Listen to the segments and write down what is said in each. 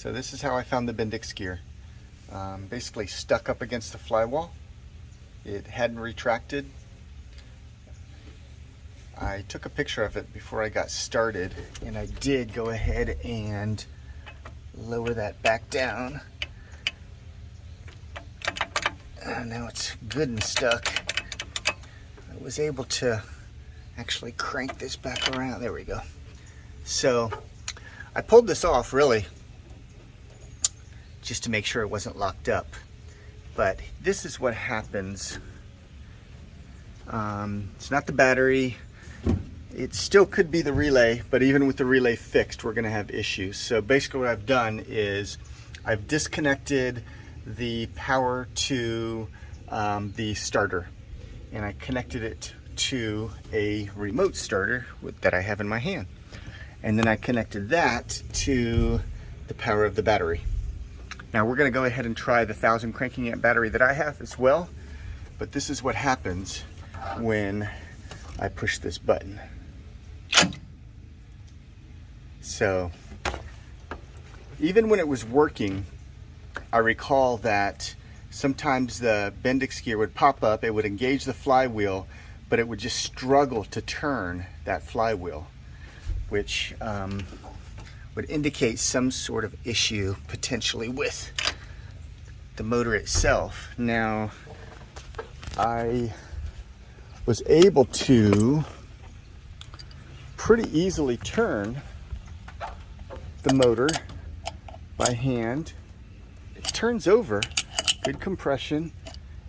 So this is how I found the Bendix gear. Basically stuck up against the flywall. It hadn't retracted. I took a picture of it before I got started, and I did go ahead and lower that back down. Now it's good and stuck. I was able to actually crank this back around. There we go. So I pulled this off really just to make sure it wasn't locked up. But this is what happens. It's not the battery. It still could be the relay, but even with the relay fixed, we're going to have issues. So basically what I've done is I've disconnected the power to the starter, and I connected it to a remote starter that I have in my hand. And then I connected that to the power of the battery. Now we're going to go ahead and try the 1000 cranking amp battery that I have as well. But this is what happens when I push this button. So even when it was working, I recall that sometimes the Bendix gear would pop up, it would engage the flywheel, but it would just struggle to turn that flywheel, which would indicate some sort of issue potentially with the motor itself. Now, I was able to pretty easily turn the motor by hand. It turns over, good compression,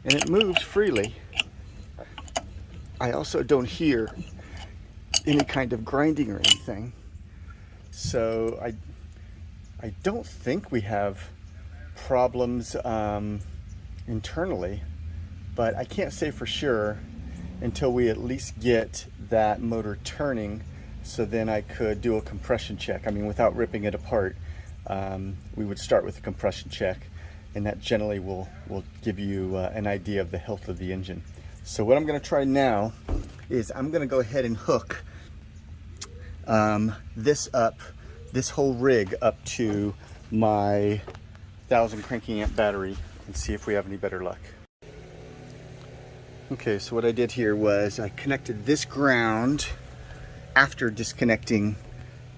and it moves freely. I also don't hear any kind of grinding or anything. So I don't think we have problems internally, but I can't say for sure until we at least get that motor turning, so then I could do a compression check. I mean, without ripping it apart, we would start with a compression check, and that generally will give you an idea of the health of the engine. So what I'm going to try now is I'm going to go ahead and hook this whole rig up to my 1000 cranking amp battery and see if we have any better luck. Okay, so what I did here was I connected this ground after disconnecting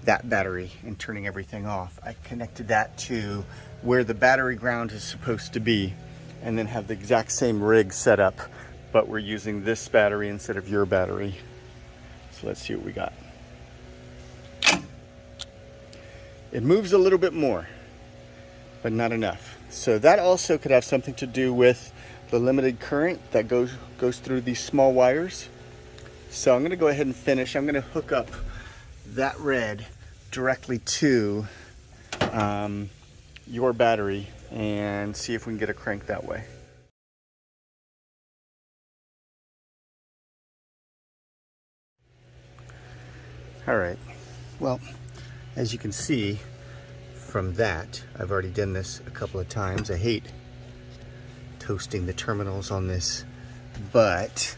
that battery and turning everything off. I connected that to where the battery ground is supposed to be, and then have the exact same rig set up, but we're using this battery instead of your battery. So let's see what we got. It moves a little bit more, but not enough. So that also could have something to do with the limited current that goes through these small wires. So I'm going to go ahead and finish. I'm going to hook up that red directly to your battery and see if we can get a crank that way. All right, well, as you can see from that, I've already done this a couple of times. I hate toasting the terminals on this, but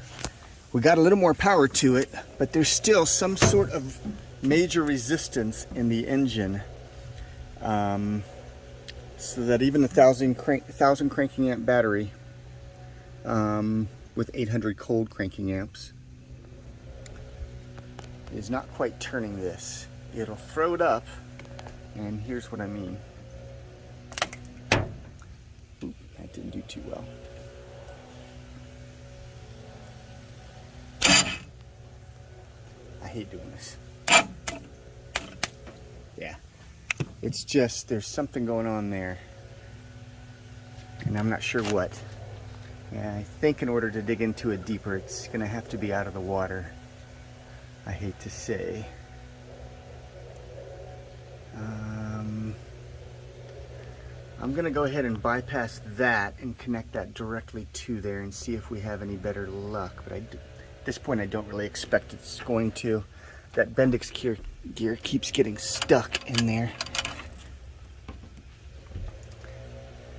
we got a little more power to it, but there's still some sort of major resistance in the engine, so that even the 1000 cranking amp battery with 800 cold cranking amps is not quite turning this. It'll throw it up, and here's what I mean. Oop, that didn't do too well. I hate doing this. Yeah, it's just, there's something going on there, and I'm not sure what. Yeah, I think in order to dig into it deeper, it's gonna have to be out of the water. I hate to say. I'm gonna go ahead and bypass that and connect that directly to there and see if we have any better luck. But at this point, I don't really expect it's going to. That Bendix gear keeps getting stuck in there.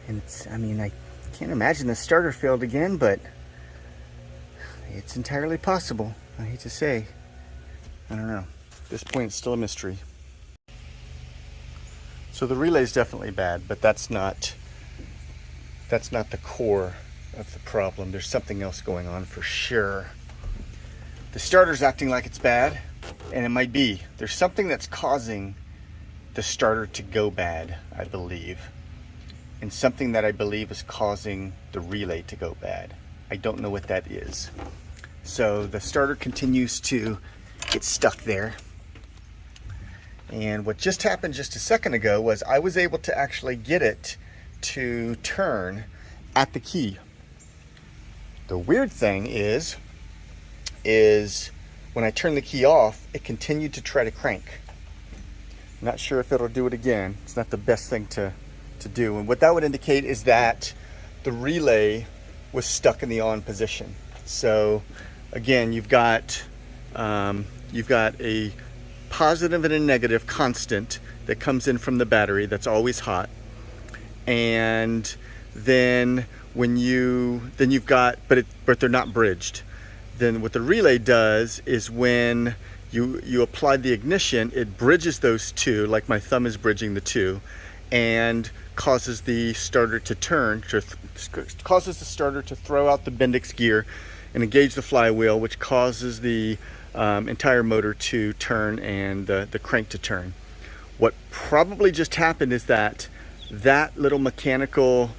And it's, I mean, I can't imagine the starter failed again, but it's entirely possible. I hate to say. I don't know. At this point, it's still a mystery. So the relay is definitely bad, but that's not the core of the problem. There's something else going on for sure. The starter's acting like it's bad, and it might be. There's something that's causing the starter to go bad, I believe. And something that I believe is causing the relay to go bad. I don't know what that is. So the starter continues to get stuck there. And what just happened just a second ago was I was able to actually get it to turn at the key. The weird thing is when I turn the key off, it continued to try to crank. I'm not sure if it'll do it again. It's not the best thing to do. And what that would indicate is that the relay was stuck in the on position. So again, you've got a positive and a negative constant that comes in from the battery that's always hot. And then you've got, but they're not bridged. Then what the relay does is when you apply the ignition, it bridges those two, like my thumb is bridging the two, and causes the starter to turn, causes the starter to throw out the Bendix gear and engage the flywheel, which causes the entire motor to turn and the crank to turn. What probably just happened is that little mechanical,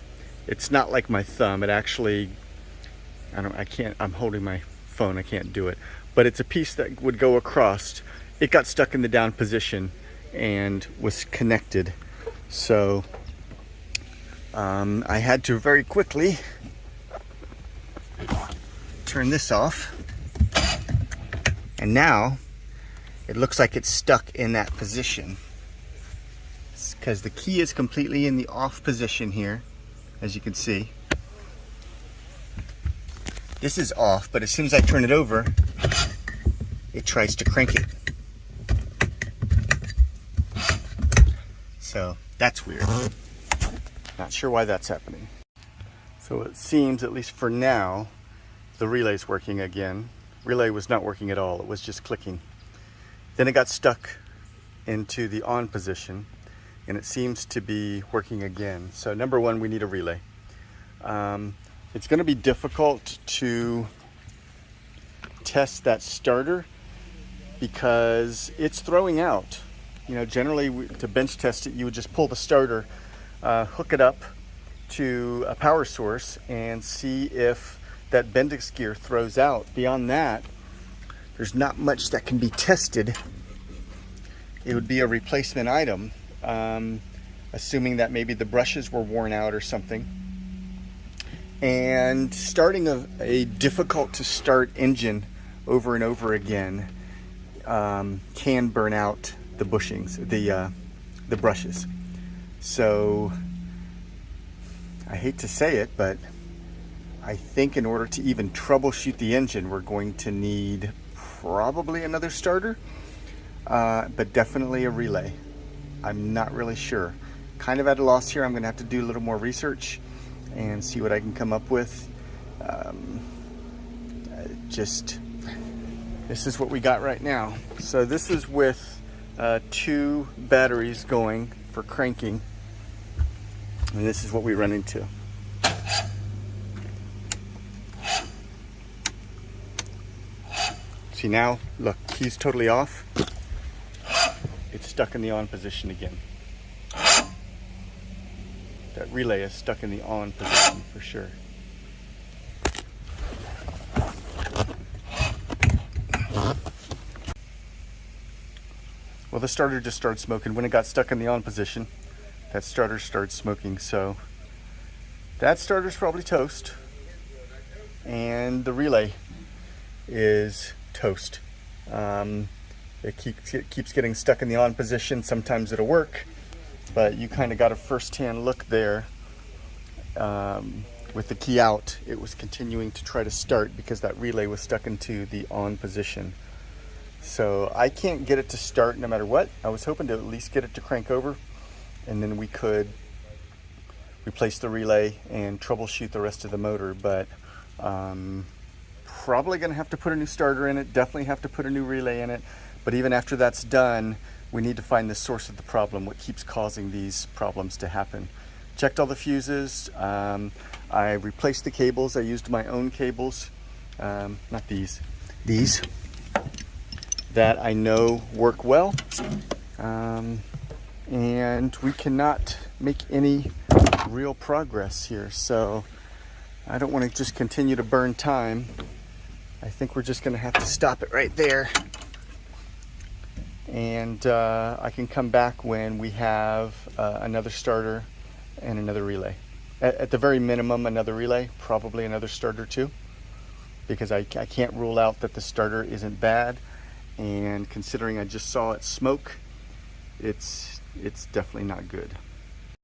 it's not like my thumb, it actually, I'm holding my phone, I can't do it, but it's a piece that would go across. It got stuck in the down position and was connected. So I had to very quickly turn this off, and now it looks like it's stuck in that position because the key is completely in the off position here, as you can see. This is off, but as soon as I turn it over, it tries to crank it. So that's weird. Not sure why that's happening. So it seems, at least for now, the relay's working again. Relay was not working at all, it was just clicking. Then it got stuck into the on position, and it seems to be working again. So number one, we need a relay. It's going to be difficult to test that starter because it's throwing out. You know, generally to bench test it, you would just pull the starter, hook it up to a power source, and see if that Bendix gear throws out. Beyond that, there's not much that can be tested. It would be a replacement item, assuming that maybe the brushes were worn out or something. And starting a difficult to start engine over and over again can burn out the bushings, the brushes. So I hate to say it, but I think in order to even troubleshoot the engine, we're going to need probably another starter, but definitely a relay. I'm not really sure. Kind of at a loss here. I'm going to have to do a little more research and see what I can come up with. This is what we got right now. So this is with 2 batteries going for cranking, and this is what we run into. See now, look, key's totally off. It's stuck in the on position again. That relay is stuck in the on position for sure. Well, the starter just started smoking. When it got stuck in the on position, that starter started smoking. So that starter's probably toast, and the relay is toast. It keeps getting stuck in the on position. Sometimes it'll work, but you kind of got a first-hand look there. With the key out, it was continuing to try to start because that relay was stuck into the on position. So I can't get it to start no matter what. I was hoping to at least get it to crank over, and then we could replace the relay and troubleshoot the rest of the motor, but probably going to have to put a new starter in it, definitely have to put a new relay in it. But even after that's done, we need to find the source of the problem, what keeps causing these problems to happen. Checked all the fuses. I replaced the cables. I used my own cables, not these that I know work well. And we cannot make any real progress here. So I don't want to just continue to burn time. I think we're just going to have to stop it right there. And I can come back when we have another starter and another relay. At the very minimum, another relay, probably another starter too, because I can't rule out that the starter isn't bad. And considering I just saw it smoke, it's definitely not good.